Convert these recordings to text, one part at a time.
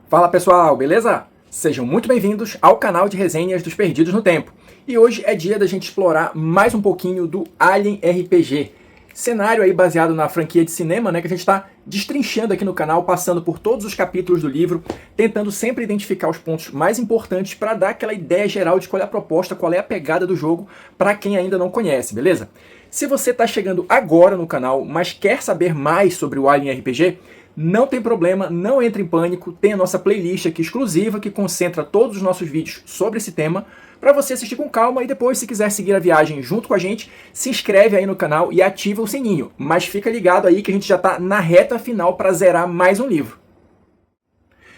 Fala pessoal, beleza? Sejam muito bem-vindos ao canal de resenhas dos Perdidos no Tempo. E hoje é dia da gente explorar mais um pouquinho do Alien RPG. Cenário aí baseado na franquia de cinema, né, que a gente está destrinchando aqui no canal, passando por todos os capítulos do livro, tentando sempre identificar os pontos mais importantes para dar aquela ideia geral de qual é a proposta, qual é a pegada do jogo, para quem ainda não conhece, beleza? Se você está chegando agora no canal, mas quer saber mais sobre o Alien RPG, não tem problema, não entre em pânico, tem a nossa playlist aqui exclusiva que concentra todos os nossos vídeos sobre esse tema, para você assistir com calma e depois, se quiser seguir a viagem junto com a gente, se inscreve aí no canal e ativa o sininho. Mas fica ligado aí que a gente já está na reta final para zerar mais um livro.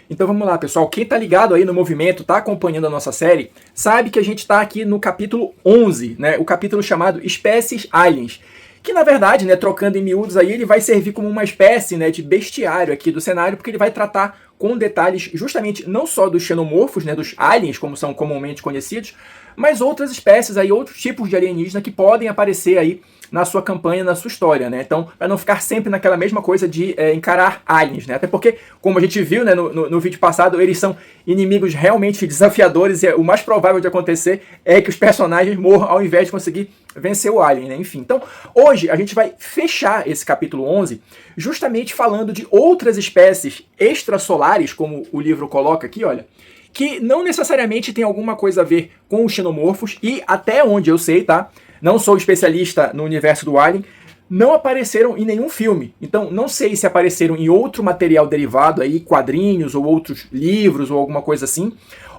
Então vamos lá, pessoal. Quem está ligado aí no movimento, está acompanhando a nossa série, sabe que a gente está aqui no capítulo 11, né? O capítulo chamado Espécies Aliens. Que na verdade, né, trocando em miúdos aí, ele vai servir como uma espécie, né, de bestiário aqui do cenário, porque ele vai tratar com detalhes justamente não só dos xenomorfos, né, dos aliens, como são comumente conhecidos, mas outras espécies aí, outros tipos de alienígena que podem aparecer aí na sua campanha, na sua história, né? Então, para não ficar sempre naquela mesma coisa de encarar aliens, né? Até porque, como a gente viu, né, no vídeo passado, eles são inimigos realmente desafiadores e o mais provável de acontecer é que os personagens morram ao invés de conseguir vencer o alien, né? Enfim, então, hoje a gente vai fechar esse capítulo 11 justamente falando de outras espécies extrasolares, como o livro coloca aqui, olha, que não necessariamente tem alguma coisa a ver com os xenomorfos e, até onde eu sei, tá? Não sou especialista no universo do Alien, não apareceram em nenhum filme. Então, não sei se apareceram em outro material derivado, aí, quadrinhos ou outros livros ou alguma coisa assim,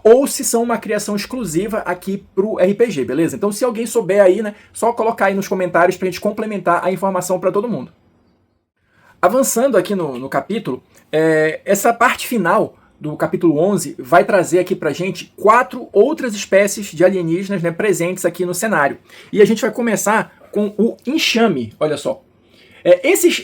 ou se são uma criação exclusiva aqui pro RPG, beleza? Então, se alguém souber aí, né, só colocar aí nos comentários pra gente complementar a informação para todo mundo. Avançando aqui no capítulo, essa parte final do capítulo 11 vai trazer aqui pra gente 4 outras espécies de alienígenas, né, presentes aqui no cenário. E a gente vai começar com o enxame, olha só.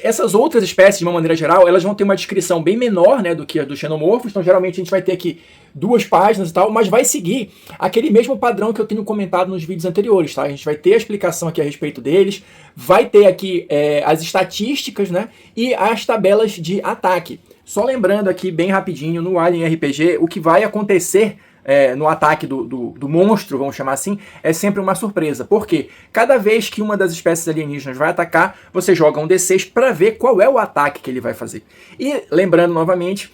Essas outras espécies, de uma maneira geral, elas vão ter uma descrição bem menor, né, do que a dos xenomorfos, então geralmente a gente vai ter aqui 2 páginas e tal, mas vai seguir aquele mesmo padrão que eu tenho comentado nos vídeos anteriores, tá? A gente vai ter a explicação aqui a respeito deles, vai ter aqui as estatísticas, né, e as tabelas de ataque. Só lembrando aqui bem rapidinho, no Alien RPG, o que vai acontecer no ataque do monstro, vamos chamar assim, é sempre uma surpresa. Porque cada vez que uma das espécies alienígenas vai atacar, você joga um D6 para ver qual é o ataque que ele vai fazer. E lembrando novamente,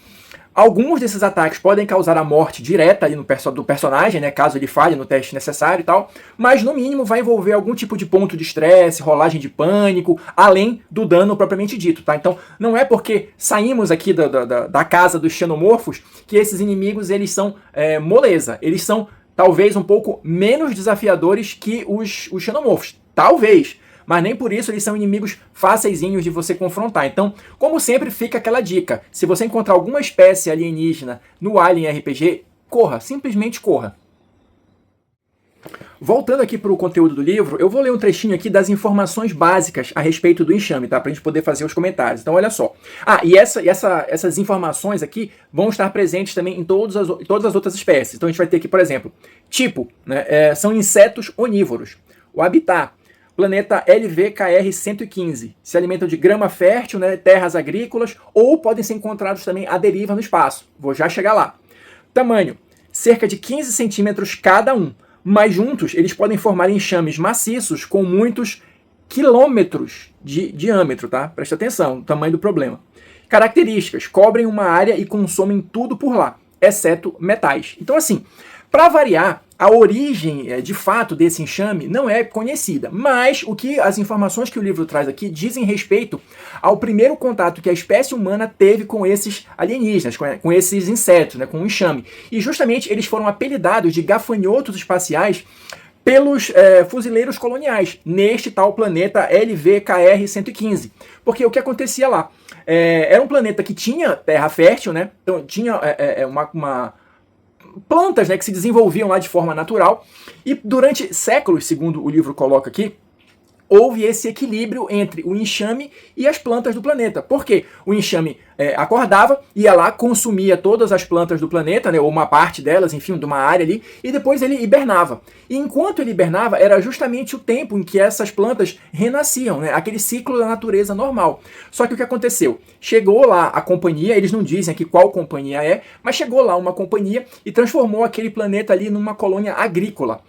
alguns desses ataques podem causar a morte direta ali do personagem, né, caso ele falhe no teste necessário e tal, mas no mínimo vai envolver algum tipo de ponto de estresse, rolagem de pânico, além do dano propriamente dito, tá? Então não é porque saímos aqui da casa dos xenomorfos que esses inimigos eles são moleza, eles são talvez um pouco menos desafiadores que os xenomorfos, talvez. Mas nem por isso eles são inimigos faceizinhos de você confrontar. Então, como sempre, fica aquela dica. Se você encontrar alguma espécie alienígena no Alien RPG, corra, simplesmente corra. Voltando aqui para o conteúdo do livro, eu vou ler um trechinho aqui das informações básicas a respeito do enxame, tá? Para a gente poder fazer os comentários. Então, olha só. E essas informações aqui vão estar presentes também em todas as outras espécies. Então, a gente vai ter aqui, por exemplo, tipo, né? São insetos onívoros. O habitat. Planeta LVKR-115. Se alimentam de grama fértil, né, terras agrícolas, ou podem ser encontrados também à deriva no espaço. Vou já chegar lá. Tamanho. Cerca de 15 centímetros cada um. Mas juntos, eles podem formar enxames maciços com muitos quilômetros de diâmetro, tá? Presta atenção, o tamanho do problema. Características. Cobrem uma área e consomem tudo por lá, exceto metais. Então, assim, para variar, a origem, de fato, desse enxame não é conhecida, mas as informações que o livro traz aqui dizem respeito ao primeiro contato que a espécie humana teve com esses alienígenas, com esses insetos, né, com o enxame. E justamente eles foram apelidados de gafanhotos espaciais pelos fuzileiros coloniais, neste tal planeta LVKR-115. Porque o que acontecia lá? Era um planeta que tinha terra fértil, né? Então tinha plantas, né, que se desenvolviam lá de forma natural, e durante séculos, segundo o livro coloca aqui, houve esse equilíbrio entre o enxame e as plantas do planeta. Por quê? O enxame acordava, ia lá, consumia todas as plantas do planeta, né, ou uma parte delas, enfim, de uma área ali, e depois ele hibernava. E enquanto ele hibernava, era justamente o tempo em que essas plantas renasciam, né, aquele ciclo da natureza normal. Só que o que aconteceu? Chegou lá a companhia, eles não dizem aqui qual companhia é, mas chegou lá uma companhia e transformou aquele planeta ali numa colônia agrícola.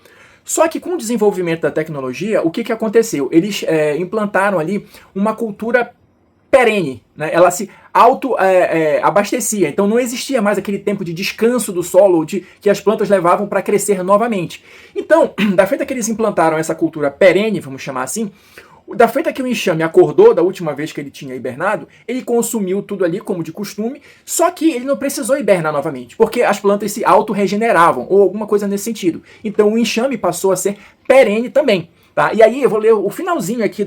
Só que com o desenvolvimento da tecnologia, o que aconteceu? Eles implantaram ali uma cultura perene, né? Ela se abastecia, então não existia mais aquele tempo de descanso do solo que as plantas levavam para crescer novamente. Então, da feita que eles implantaram essa cultura perene, vamos chamar assim, da feita que o enxame acordou da última vez que ele tinha hibernado, ele consumiu tudo ali como de costume, só que ele não precisou hibernar novamente, porque as plantas se autorregeneravam, ou alguma coisa nesse sentido. Então o enxame passou a ser perene também. Tá? E aí eu vou ler o finalzinho aqui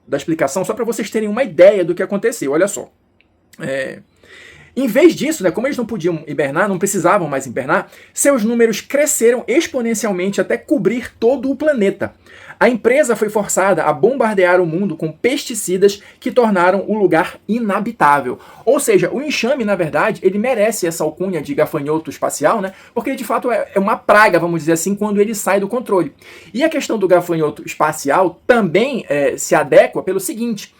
da explicação, só para vocês terem uma ideia do que aconteceu. Olha só. Em vez disso, né, como eles não podiam hibernar, não precisavam mais hibernar, seus números cresceram exponencialmente até cobrir todo o planeta. A empresa foi forçada a bombardear o mundo com pesticidas que tornaram o lugar inabitável. Ou seja, o enxame, na verdade, ele merece essa alcunha de gafanhoto espacial, né? Porque ele, de fato, é uma praga, vamos dizer assim, quando ele sai do controle. E a questão do gafanhoto espacial também se adequa pelo seguinte: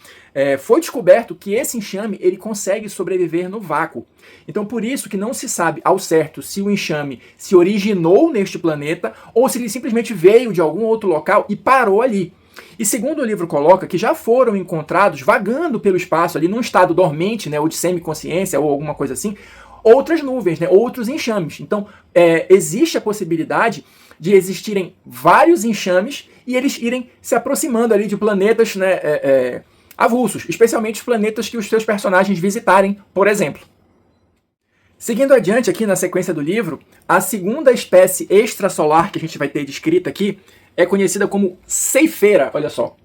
foi descoberto que esse enxame ele consegue sobreviver no vácuo. Então por isso que não se sabe ao certo se o enxame se originou neste planeta ou se ele simplesmente veio de algum outro local e parou ali. E segundo o livro coloca que já foram encontrados vagando pelo espaço ali num estado dormente, né, ou de semiconsciência ou alguma coisa assim, outras nuvens, né, outros enxames. Então existe a possibilidade de existirem vários enxames e eles irem se aproximando ali de planetas, né, avulsos, especialmente os planetas que os seus personagens visitarem, por exemplo. Seguindo adiante aqui na sequência do livro, a segunda espécie extrasolar que a gente vai ter descrita aqui é conhecida como ceifeira, olha só.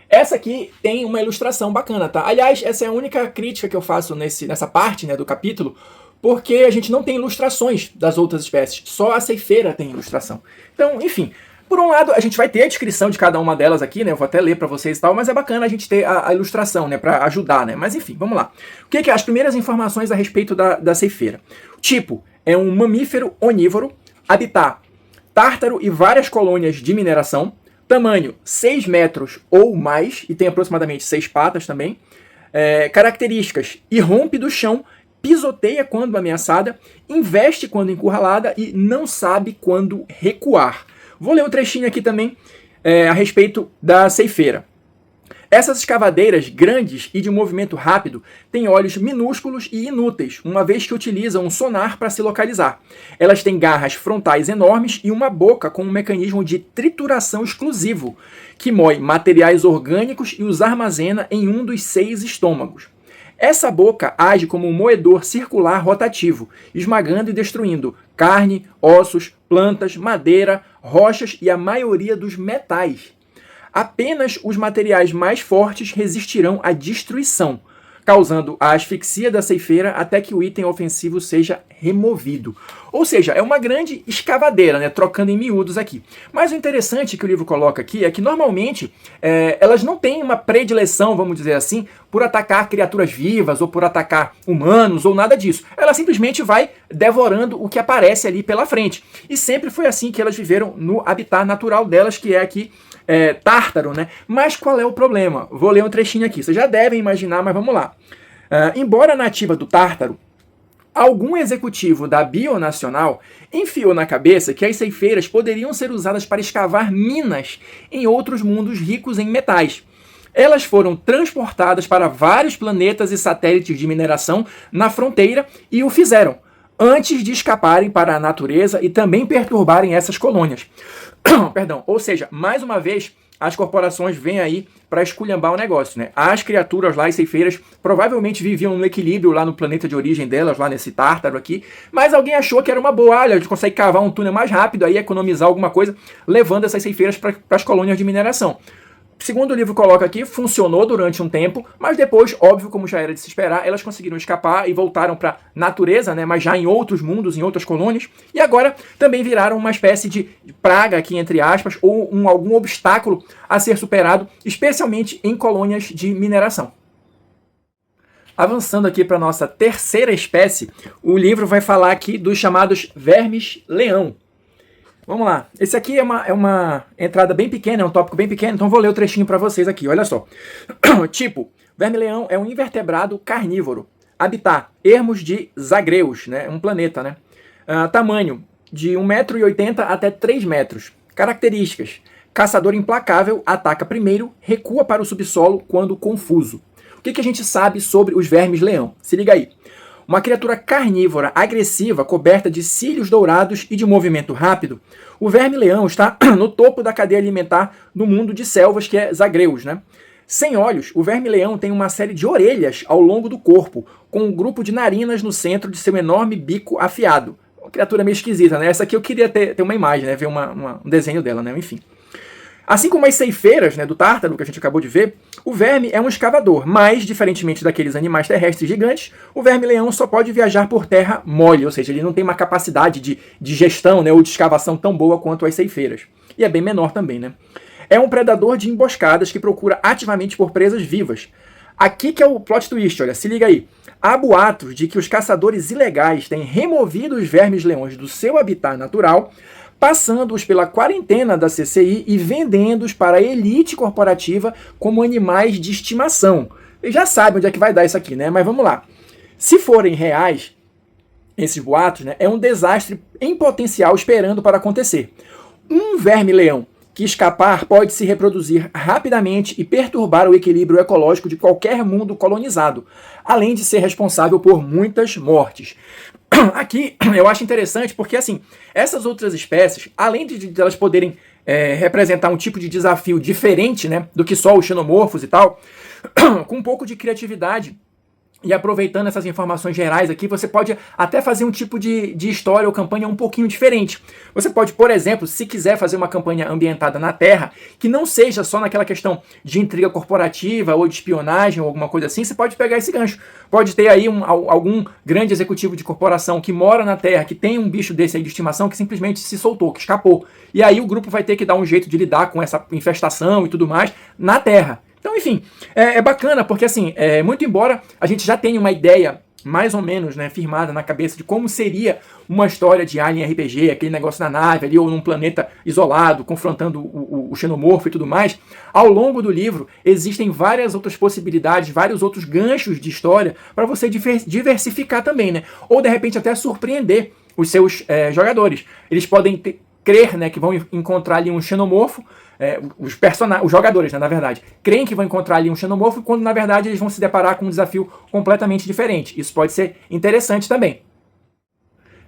Essa aqui tem uma ilustração bacana, tá? Aliás, essa é a única crítica que eu faço nessa parte, né, do capítulo, porque a gente não tem ilustrações das outras espécies, só a ceifeira tem ilustração. Então, enfim, por um lado, a gente vai ter a descrição de cada uma delas aqui, né? Eu vou até ler para vocês e tal, mas é bacana a gente ter a ilustração, né? Para ajudar, né? Mas enfim, vamos lá. O que é as primeiras informações a respeito da ceifeira? O tipo é um mamífero onívoro, habitat Tártaro e várias colônias de mineração, tamanho 6 metros ou mais, e tem aproximadamente 6 patas também. Características: irrompe do chão, pisoteia quando ameaçada, investe quando encurralada e não sabe quando recuar. Vou ler um trechinho aqui também a respeito da ceifeira. Essas escavadeiras grandes e de movimento rápido têm olhos minúsculos e inúteis, uma vez que utilizam um sonar para se localizar. Elas têm garras frontais enormes e uma boca com um mecanismo de trituração exclusivo, que moe materiais orgânicos e os armazena em um dos 6 estômagos. Essa boca age como um moedor circular rotativo, esmagando e destruindo carne, ossos, plantas, madeira, rochas e a maioria dos metais. Apenas os materiais mais fortes resistirão à destruição, causando a asfixia da ceifeira até que o item ofensivo seja removido. Ou seja, é uma grande escavadeira, né, trocando em miúdos aqui. Mas o interessante que o livro coloca aqui é que normalmente elas não têm uma predileção, vamos dizer assim, por atacar criaturas vivas ou por atacar humanos ou nada disso. Ela simplesmente vai devorando o que aparece ali pela frente. E sempre foi assim que elas viveram no habitat natural delas, que é aqui Tártaro, né? Mas qual é o problema? Vou ler um trechinho aqui. Vocês já devem imaginar, mas vamos lá. Embora nativa do Tártaro, algum executivo da Bionacional enfiou na cabeça que as ceifeiras poderiam ser usadas para escavar minas em outros mundos ricos em metais. Elas foram transportadas para vários planetas e satélites de mineração na fronteira e o fizeram, antes de escaparem para a natureza e também perturbarem essas colônias. Perdão, ou seja, mais uma vez, as corporações vêm aí para esculhambar o negócio, né? As criaturas lá, as ceifeiras, provavelmente viviam no equilíbrio lá no planeta de origem delas, lá nesse Tártaro aqui, mas alguém achou que era uma boa, olha, a gente consegue cavar um túnel mais rápido, aí economizar alguma coisa, levando essas ceifeiras para as colônias de mineração. segundo o livro coloca aqui, funcionou durante um tempo, mas depois, óbvio, como já era de se esperar, elas conseguiram escapar e voltaram para a natureza, né, mas já em outros mundos, em outras colônias, e agora também viraram uma espécie de praga aqui, entre aspas, ou algum obstáculo a ser superado, especialmente em colônias de mineração. Avançando aqui para a nossa terceira espécie, o livro vai falar aqui dos chamados vermes-leão. Vamos lá. Esse aqui é uma entrada bem pequena, é um tópico bem pequeno, então vou ler o trechinho para vocês aqui, olha só. Tipo, verme-leão é um invertebrado carnívoro. Habitat, ermos de Zagreus, né? Um planeta, né? Tamanho, de 1,80 m até 3 metros. Características, caçador implacável, ataca primeiro, recua para o subsolo quando confuso. O que a gente sabe sobre os vermes-leão? Se liga aí. Uma criatura carnívora, agressiva, coberta de cílios dourados e de movimento rápido, o verme-leão está no topo da cadeia alimentar no mundo de selvas, que é Zagreus, né? Sem olhos, o verme-leão tem uma série de orelhas ao longo do corpo, com um grupo de narinas no centro de seu enorme bico afiado. Uma criatura meio esquisita, né? Essa aqui eu queria ter uma imagem, né? Ver um desenho dela, né? Enfim. Assim como as ceifeiras, né, do tártaro, que a gente acabou de ver, o verme é um escavador, mas, diferentemente daqueles animais terrestres gigantes, o verme-leão só pode viajar por terra mole, ou seja, ele não tem uma capacidade de gestão, né, ou de escavação tão boa quanto as ceifeiras. E é bem menor também, né? É um predador de emboscadas que procura ativamente por presas vivas. Aqui que é o plot twist, olha, se liga aí. Há boatos de que os caçadores ilegais têm removido os vermes-leões do seu habitat natural, passando-os pela quarentena da CCI e vendendo-os para a elite corporativa como animais de estimação. E já sabe onde é que vai dar isso aqui, né? Mas vamos lá. Se forem reais, esses boatos, né, é um desastre em potencial esperando para acontecer. Um verme-leão que escapar pode se reproduzir rapidamente e perturbar o equilíbrio ecológico de qualquer mundo colonizado, além de ser responsável por muitas mortes. Aqui eu acho interessante porque, assim, essas outras espécies, além de elas poderem representar um tipo de desafio diferente, né, do que só os xenomorfos e tal, com um pouco de criatividade e aproveitando essas informações gerais aqui, você pode até fazer um tipo de história ou campanha um pouquinho diferente. Você pode, por exemplo, se quiser fazer uma campanha ambientada na Terra, que não seja só naquela questão de intriga corporativa ou de espionagem ou alguma coisa assim, você pode pegar esse gancho. Pode ter aí algum grande executivo de corporação que mora na Terra, que tem um bicho desse aí de estimação que simplesmente se soltou, que escapou. E aí o grupo vai ter que dar um jeito de lidar com essa infestação e tudo mais na Terra. Então, enfim, é bacana porque, assim, muito embora a gente já tenha uma ideia mais ou menos, né, firmada na cabeça de como seria uma história de Alien RPG, aquele negócio na nave ali, ou num planeta isolado, confrontando o xenomorfo e tudo mais, ao longo do livro existem várias outras possibilidades, vários outros ganchos de história para você diversificar também, né? Ou, de repente, até surpreender os seus jogadores. Eles podem crer, né, que vão encontrar ali um xenomorfo, os jogadores, né, na verdade, creem que vão encontrar ali um xenomorfo, quando na verdade eles vão se deparar com um desafio completamente diferente. Isso pode ser interessante também.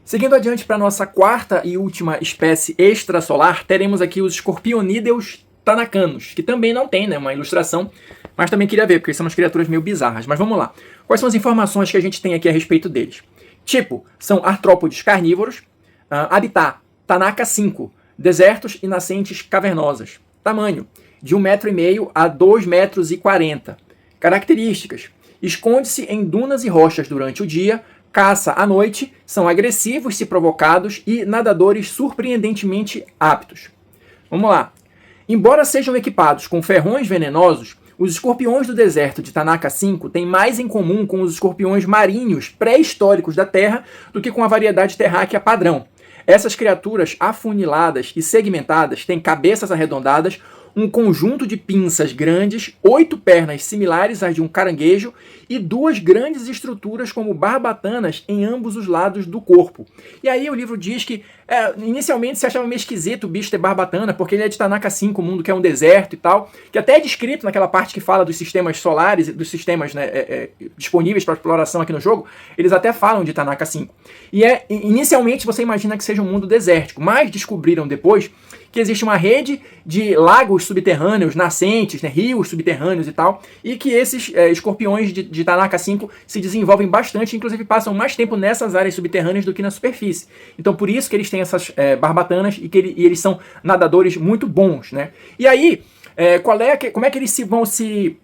Seguindo adiante para a nossa quarta e última espécie extrasolar, teremos aqui os Scorpionídeos tanacanos, que também não tem, né, uma ilustração, mas também queria ver, porque são umas criaturas meio bizarras. Mas vamos lá. Quais são as informações que a gente tem aqui a respeito deles? Tipo, são artrópodes carnívoros, habitat, Tanaka 5, desertos e nascentes cavernosas. Tamanho, de 1,5 m a 2,40 m. Características, esconde-se em dunas e rochas durante o dia, caça à noite, são agressivos se provocados e nadadores surpreendentemente aptos. Vamos lá. Embora sejam equipados com ferrões venenosos, os escorpiões do deserto de Tanaka 5 têm mais em comum com os escorpiões marinhos pré-históricos da Terra do que com a variedade terráquea padrão. Essas criaturas afuniladas e segmentadas têm cabeças arredondadas, um conjunto de pinças grandes, 8 pernas similares às de um caranguejo e 2 grandes estruturas como barbatanas em ambos os lados do corpo. E aí o livro diz que inicialmente se achava meio esquisito o bicho ter barbatana, porque ele é de Tanaka 5, o mundo que é um deserto e tal, que até é descrito naquela parte que fala dos sistemas solares, dos sistemas, né, disponíveis para exploração aqui no jogo, eles até falam de Tanaka 5. E inicialmente você imagina que seja um mundo desértico, mas descobriram depois que existe uma rede de lagos subterrâneos, nascentes, né, rios subterrâneos e tal, e que esses escorpiões de Tanaka 5 se desenvolvem bastante, inclusive passam mais tempo nessas áreas subterrâneas do que na superfície. Então por isso que eles têm essas barbatanas e eles são nadadores muito bons, né? E aí, como é que eles vão se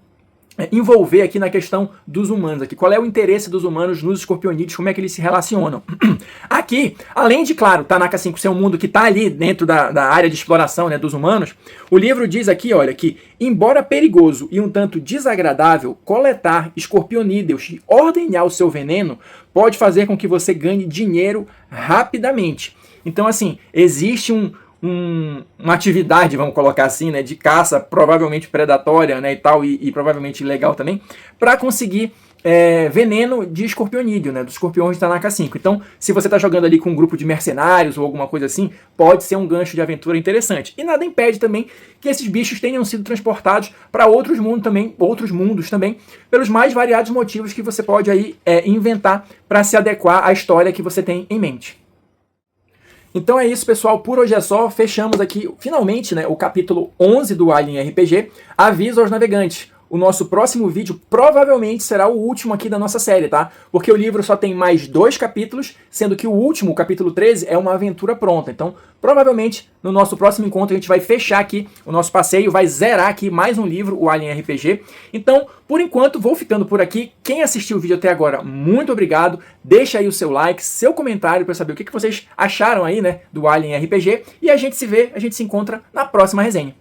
envolver aqui na questão dos humanos aqui. Qual é o interesse dos humanos nos escorpionídeos, como é que eles se relacionam. Aqui, além de, claro, Tanaka 5 ser um mundo que está ali dentro da área de exploração, né, dos humanos, o livro diz aqui, olha, que embora perigoso e um tanto desagradável, coletar escorpionídeos e ordenhar o seu veneno pode fazer com que você ganhe dinheiro rapidamente. Então, assim, existe uma atividade, vamos colocar assim, né, de caça, provavelmente predatória, né, e tal, e provavelmente ilegal também, para conseguir veneno de escorpionídeo, né, dos escorpiões de Tanaka 5. Então, se você está jogando ali com um grupo de mercenários ou alguma coisa assim, pode ser um gancho de aventura interessante. E nada impede também que esses bichos tenham sido transportados para outros mundos também, pelos mais variados motivos que você pode aí inventar para se adequar à história que você tem em mente. Então é isso, pessoal. Por hoje é só. Fechamos aqui, finalmente, né, o capítulo 11 do Alien RPG. Aviso aos navegantes. O nosso próximo vídeo provavelmente será o último aqui da nossa série, tá? Porque o livro só tem mais 2 capítulos, sendo que o último, o capítulo 13, é uma aventura pronta. Então, provavelmente, no nosso próximo encontro, a gente vai fechar aqui o nosso passeio, vai zerar aqui mais um livro, o Alien RPG. Então, por enquanto, vou ficando por aqui. Quem assistiu o vídeo até agora, muito obrigado. Deixa aí o seu like, seu comentário para saber o que vocês acharam aí, né, do Alien RPG. E a gente se vê, a gente se encontra na próxima resenha.